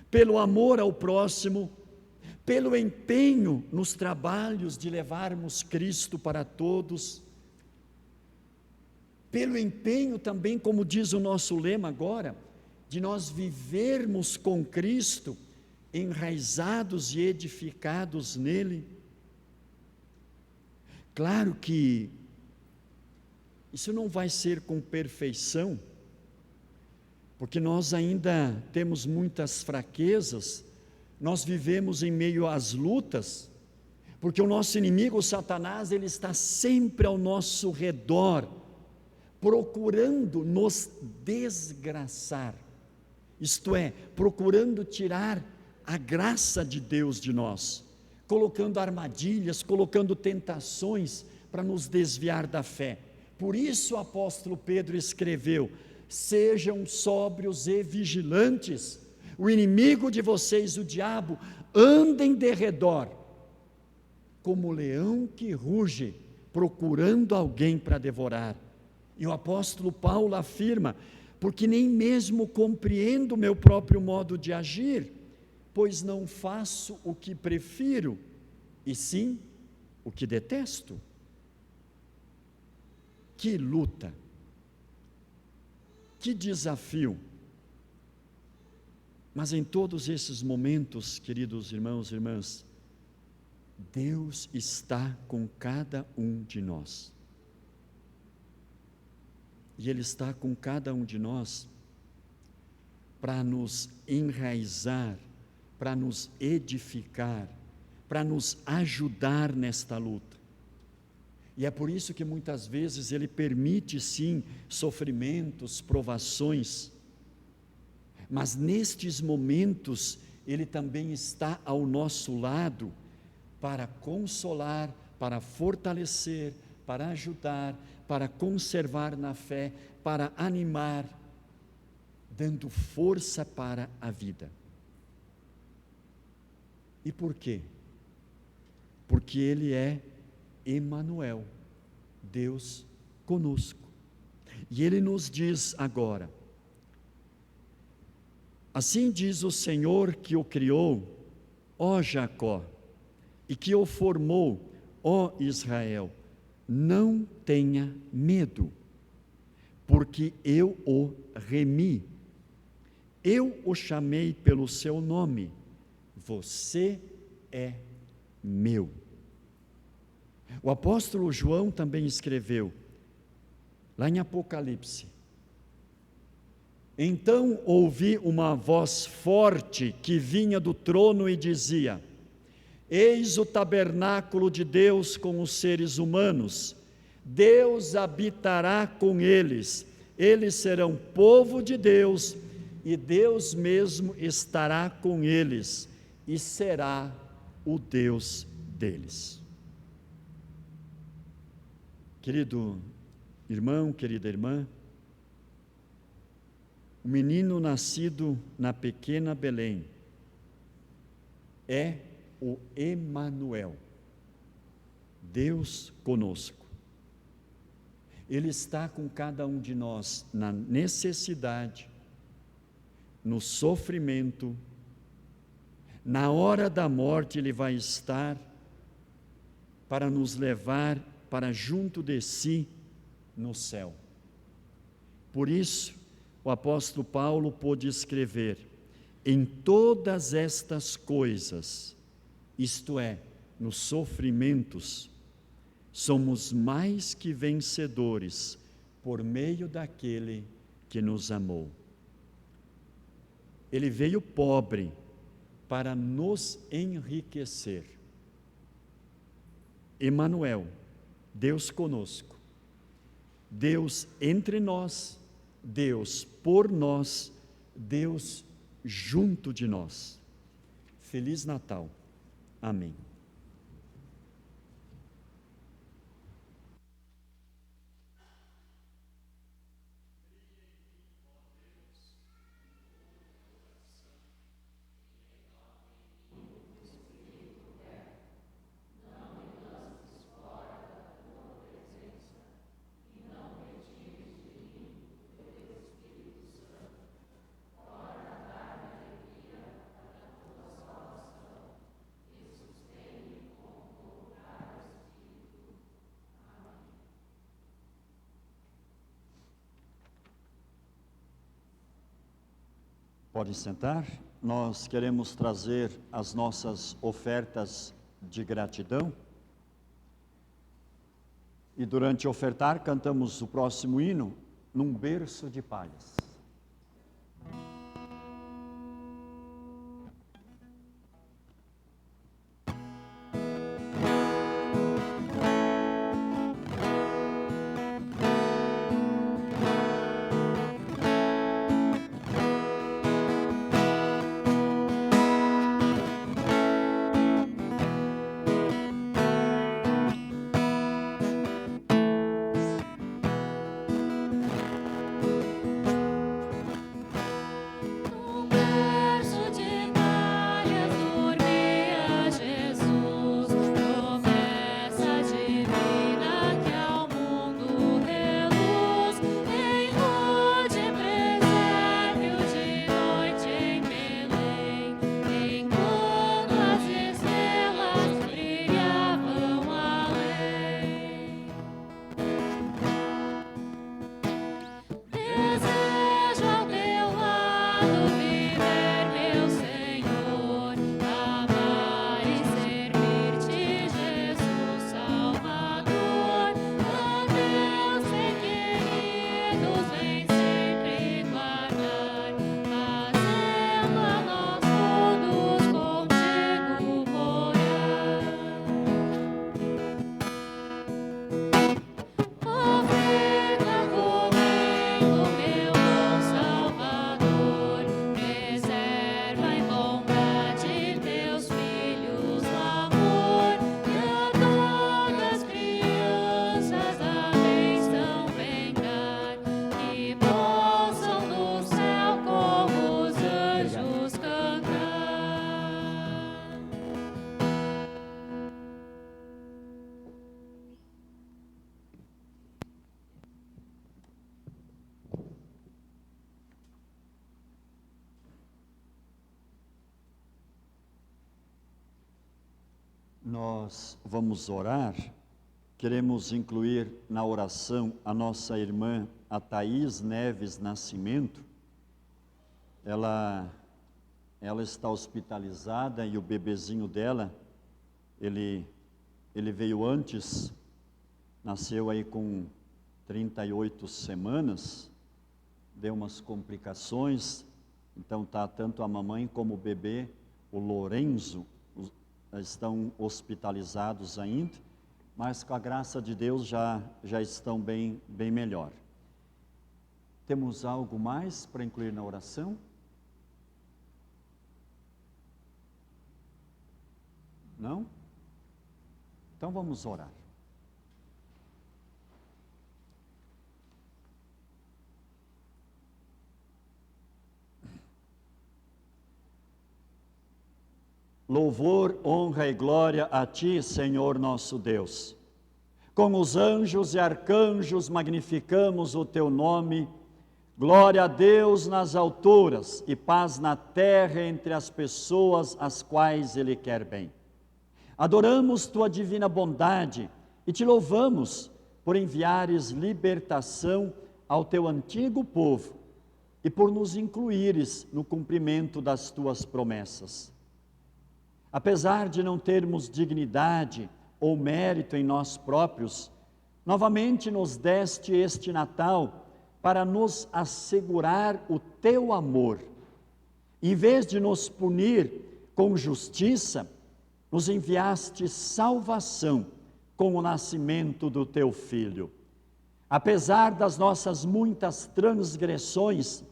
[SPEAKER 1] pelo amor ao próximo, pelo empenho nos trabalhos de levarmos Cristo para todos, pelo empenho também, como diz o nosso lema agora, de nós vivermos com Cristo, enraizados e edificados nele. Claro que isso não vai ser com perfeição, porque nós ainda temos muitas fraquezas, nós vivemos em meio às lutas, porque o nosso inimigo, o Satanás, ele está sempre ao nosso redor, procurando nos desgraçar, isto é, procurando tirar a graça de Deus de nós, colocando armadilhas, colocando tentações para nos desviar da fé. Por isso o apóstolo Pedro escreveu: sejam sóbrios e vigilantes, o inimigo de vocês, o diabo, anda em derredor, como leão que ruge, procurando alguém para devorar. E o apóstolo Paulo afirma: porque nem mesmo compreendo o meu próprio modo de agir, pois não faço o que prefiro, e sim o que detesto. Que luta, que desafio. Mas em todos esses momentos, queridos irmãos e irmãs, Deus está com cada um de nós. E Ele está com cada um de nós para nos enraizar, para nos edificar, para nos ajudar nesta luta. E é por isso que muitas vezes Ele permite sim sofrimentos, provações, mas nestes momentos Ele também está ao nosso lado para consolar, para fortalecer, para ajudar, para conservar na fé, para animar, dando força para a vida. E por quê? Porque Ele é Emanuel, Deus conosco. E Ele nos diz agora: assim diz o Senhor que o criou, ó Jacó, e que o formou, ó Israel, não tenha medo, porque eu o remi, eu o chamei pelo seu nome, você é meu. O apóstolo João também escreveu, lá em Apocalipse: então ouvi uma voz forte que vinha do trono e dizia: eis o tabernáculo de Deus com os seres humanos, Deus habitará com eles, eles serão povo de Deus, e Deus mesmo estará com eles, e será o Deus deles. Querido irmão, querida irmã, o menino nascido na pequena Belém é o Emanuel, Deus conosco. Ele está com cada um de nós na necessidade, no sofrimento, na hora da morte Ele vai estar para nos levar para junto de si no céu. Por isso, o apóstolo Paulo pôde escrever: em todas estas coisas, isto é, nos sofrimentos, somos mais que vencedores por meio daquele que nos amou. Ele veio pobre para nos enriquecer. Emanuel, Deus conosco, Deus entre nós, Deus por nós, Deus junto de nós. Feliz Natal. Amém. Pode sentar. Nós queremos trazer as nossas ofertas de gratidão. E durante ofertar, cantamos o próximo hino, Num Berço de Palhas. Nós vamos orar, queremos incluir na oração a nossa irmã, a Thaís Neves Nascimento. Ela está hospitalizada e o bebezinho dela, ele veio antes, nasceu aí com 38 semanas, deu umas complicações, então está tanto a mamãe como o bebê, o Lorenzo, estão hospitalizados ainda, mas com a graça de Deus já estão bem melhor. Temos algo mais para incluir na oração? Não? Então vamos orar. Louvor, honra e glória a Ti, Senhor nosso Deus. Com os anjos e arcanjos magnificamos o Teu nome. Glória a Deus nas alturas e paz na terra entre as pessoas às quais Ele quer bem. Adoramos Tua divina bondade e Te louvamos por enviares libertação ao Teu antigo povo e por nos incluires no cumprimento das Tuas promessas. Apesar de não termos dignidade ou mérito em nós próprios, novamente nos deste este Natal para nos assegurar o Teu amor. Em vez de nos punir com justiça, nos enviaste salvação com o nascimento do Teu Filho. Apesar das nossas muitas transgressões,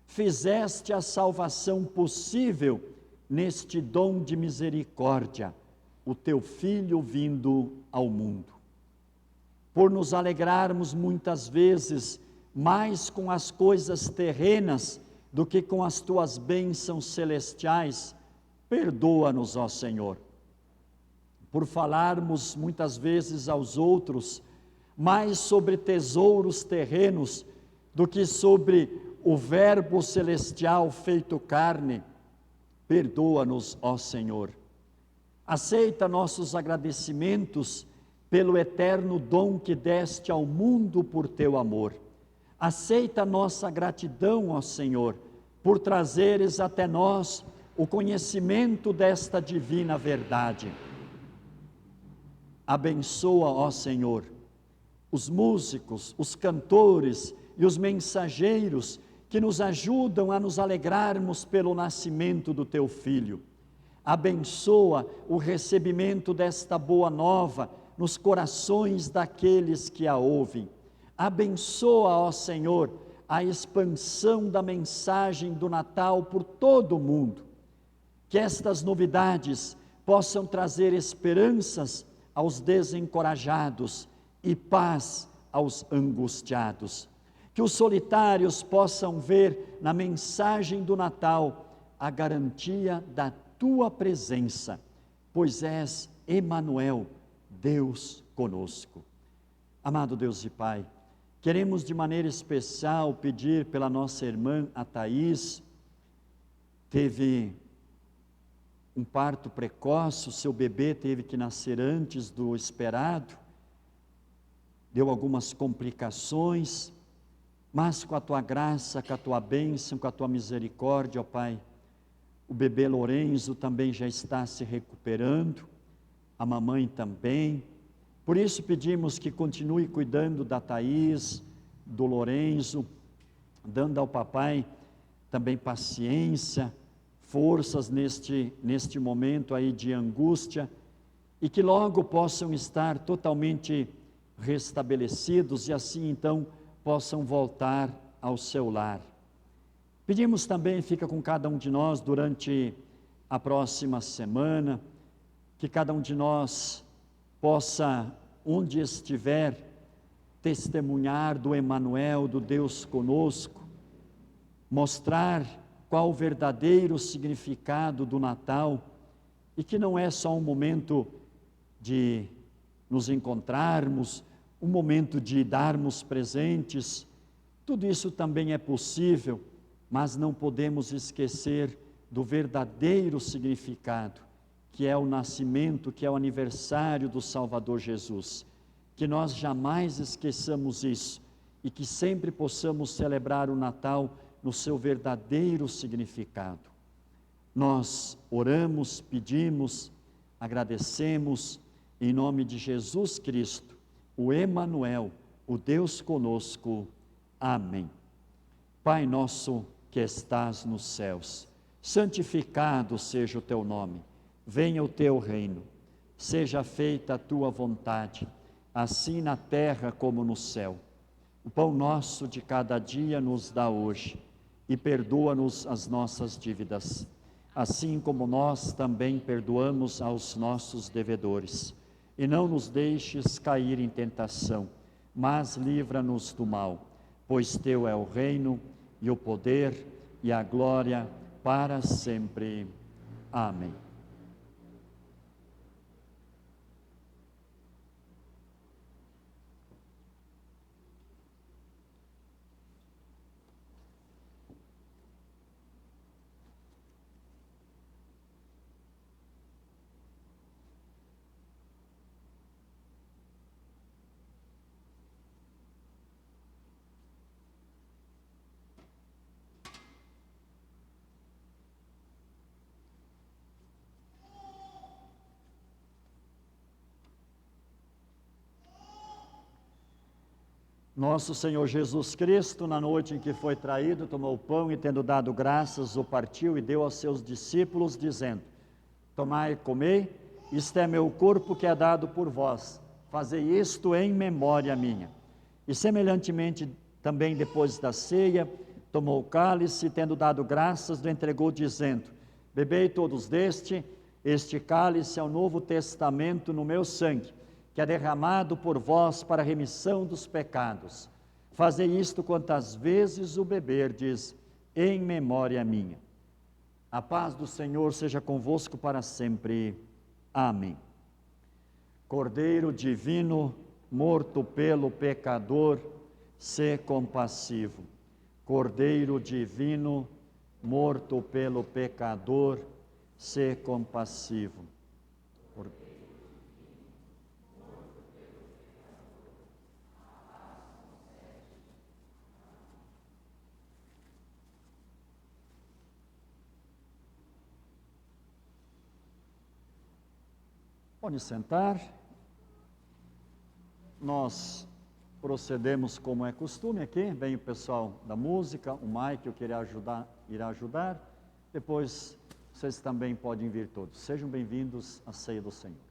[SPEAKER 1] fizeste a salvação possível neste dom de misericórdia, o Teu Filho vindo ao mundo. Por nos alegrarmos muitas vezes mais com as coisas terrenas do que com as Tuas bênçãos celestiais, perdoa-nos, ó Senhor. Por falarmos muitas vezes aos outros mais sobre tesouros terrenos do que sobre o Verbo celestial feito carne, perdoa-nos, ó Senhor. Aceita nossos agradecimentos pelo eterno dom que deste ao mundo por Teu amor. Aceita nossa gratidão, ó Senhor, por trazeres até nós o conhecimento desta divina verdade. Abençoa, ó Senhor, os músicos, os cantores e os mensageiros que nos ajudam a nos alegrarmos pelo nascimento do Teu Filho. Abençoa o recebimento desta boa nova nos corações daqueles que a ouvem. Abençoa, ó Senhor, a expansão da mensagem do Natal por todo o mundo. Que estas novidades possam trazer esperanças aos desencorajados e paz aos angustiados. Que os solitários possam ver na mensagem do Natal a garantia da Tua presença, pois és Emanuel, Deus conosco. Amado Deus e Pai, queremos de maneira especial pedir pela nossa irmã, a Thaís. Teve um parto precoce, o seu bebê teve que nascer antes do esperado, deu algumas complicações, mas com a Tua graça, com a Tua bênção, com a Tua misericórdia, ó Pai, o bebê Lorenzo também já está se recuperando, a mamãe também. Por isso pedimos que continue cuidando da Thaís, do Lorenzo, dando ao papai também paciência, forças neste momento aí de angústia, e que logo possam estar totalmente restabelecidos e assim então possam voltar ao seu lar. Pedimos também, fica com cada um de nós durante a próxima semana, que cada um de nós possa, onde estiver, testemunhar do Emanuel, do Deus conosco, mostrar qual o verdadeiro significado do Natal, e que não é só um momento de nos encontrarmos, um momento de darmos presentes. Tudo isso também é possível, mas não podemos esquecer do verdadeiro significado, que é o nascimento, que é o aniversário do Salvador Jesus. Que nós jamais esqueçamos isso e que sempre possamos celebrar o Natal no seu verdadeiro significado. Nós oramos, pedimos, agradecemos, em nome de Jesus Cristo, o Emanuel, o Deus conosco. Amém. Pai nosso que estás nos céus, santificado seja o Teu nome, venha o Teu reino, seja feita a Tua vontade, assim na terra como no céu. O pão nosso de cada dia nos dá hoje, e perdoa-nos as nossas dívidas, assim como nós também perdoamos aos nossos devedores. E não nos deixes cair em tentação, mas livra-nos do mal, pois Teu é o reino, e o poder, e a glória, para sempre. Amém. Nosso Senhor Jesus Cristo, na noite em que foi traído, tomou o pão e, tendo dado graças, o partiu e deu aos seus discípulos, dizendo: Tomai e comei, isto é meu corpo que é dado por vós, fazei isto em memória minha. E semelhantemente, também depois da ceia, tomou o cálice, e, tendo dado graças, o entregou, dizendo: Bebei todos deste, este cálice é o novo testamento no meu sangue, que é derramado por vós para a remissão dos pecados. Fazei isto quantas vezes o beberdes, em memória minha. A paz do Senhor seja convosco para sempre. Amém. Cordeiro divino, morto pelo pecador, sê compassivo. Cordeiro divino, morto pelo pecador, sê compassivo. Pode sentar. Nós procedemos como é costume aqui. Vem o pessoal da música, o Mike que irá ajudar. Depois vocês também podem vir todos. Sejam bem-vindos à ceia do Senhor.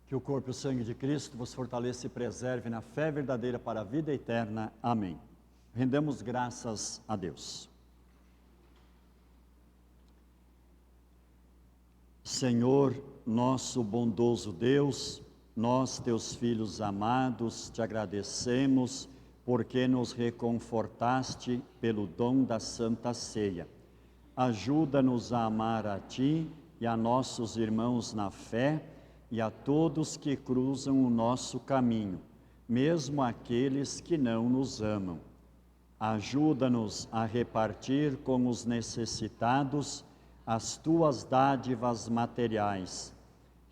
[SPEAKER 1] Que o corpo e o sangue de Cristo vos fortaleça e preserve na fé verdadeira para a vida eterna. Amém. Rendemos graças a Deus. Senhor, nosso bondoso Deus, nós, teus filhos amados, te agradecemos porque nos reconfortaste pelo dom da Santa Ceia. Ajuda-nos a amar a Ti e a nossos irmãos na fé e a todos que cruzam o nosso caminho, mesmo aqueles que não nos amam. Ajuda-nos a repartir com os necessitados as Tuas dádivas materiais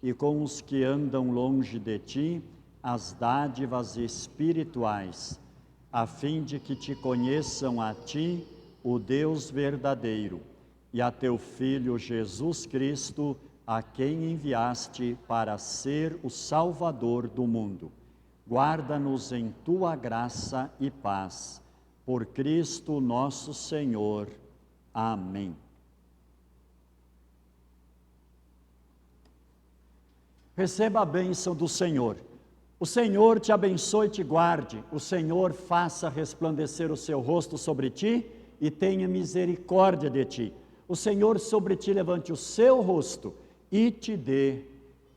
[SPEAKER 1] e com os que andam longe de Ti as dádivas espirituais, a fim de que Te conheçam a Ti, o Deus verdadeiro, e a Teu Filho Jesus Cristo, a quem enviaste para ser o Salvador do mundo. Guarda-nos em Tua graça e paz. Por Cristo nosso Senhor. Amém. Receba a bênção do Senhor. O Senhor te abençoe e te guarde. O Senhor faça resplandecer o seu rosto sobre ti e tenha misericórdia de ti. O Senhor sobre ti levante o seu rosto e te dê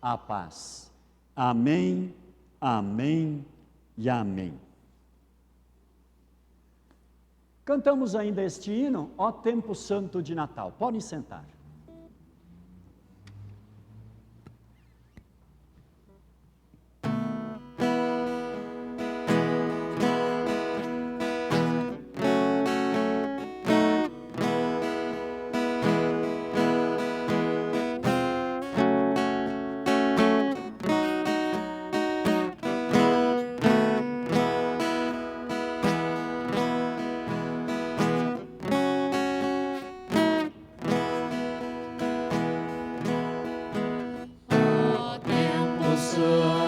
[SPEAKER 1] a paz. Amém, amém e amém. Cantamos ainda este hino, Ó Tempo Santo de Natal. Podem sentar.
[SPEAKER 2] Ó tempo santo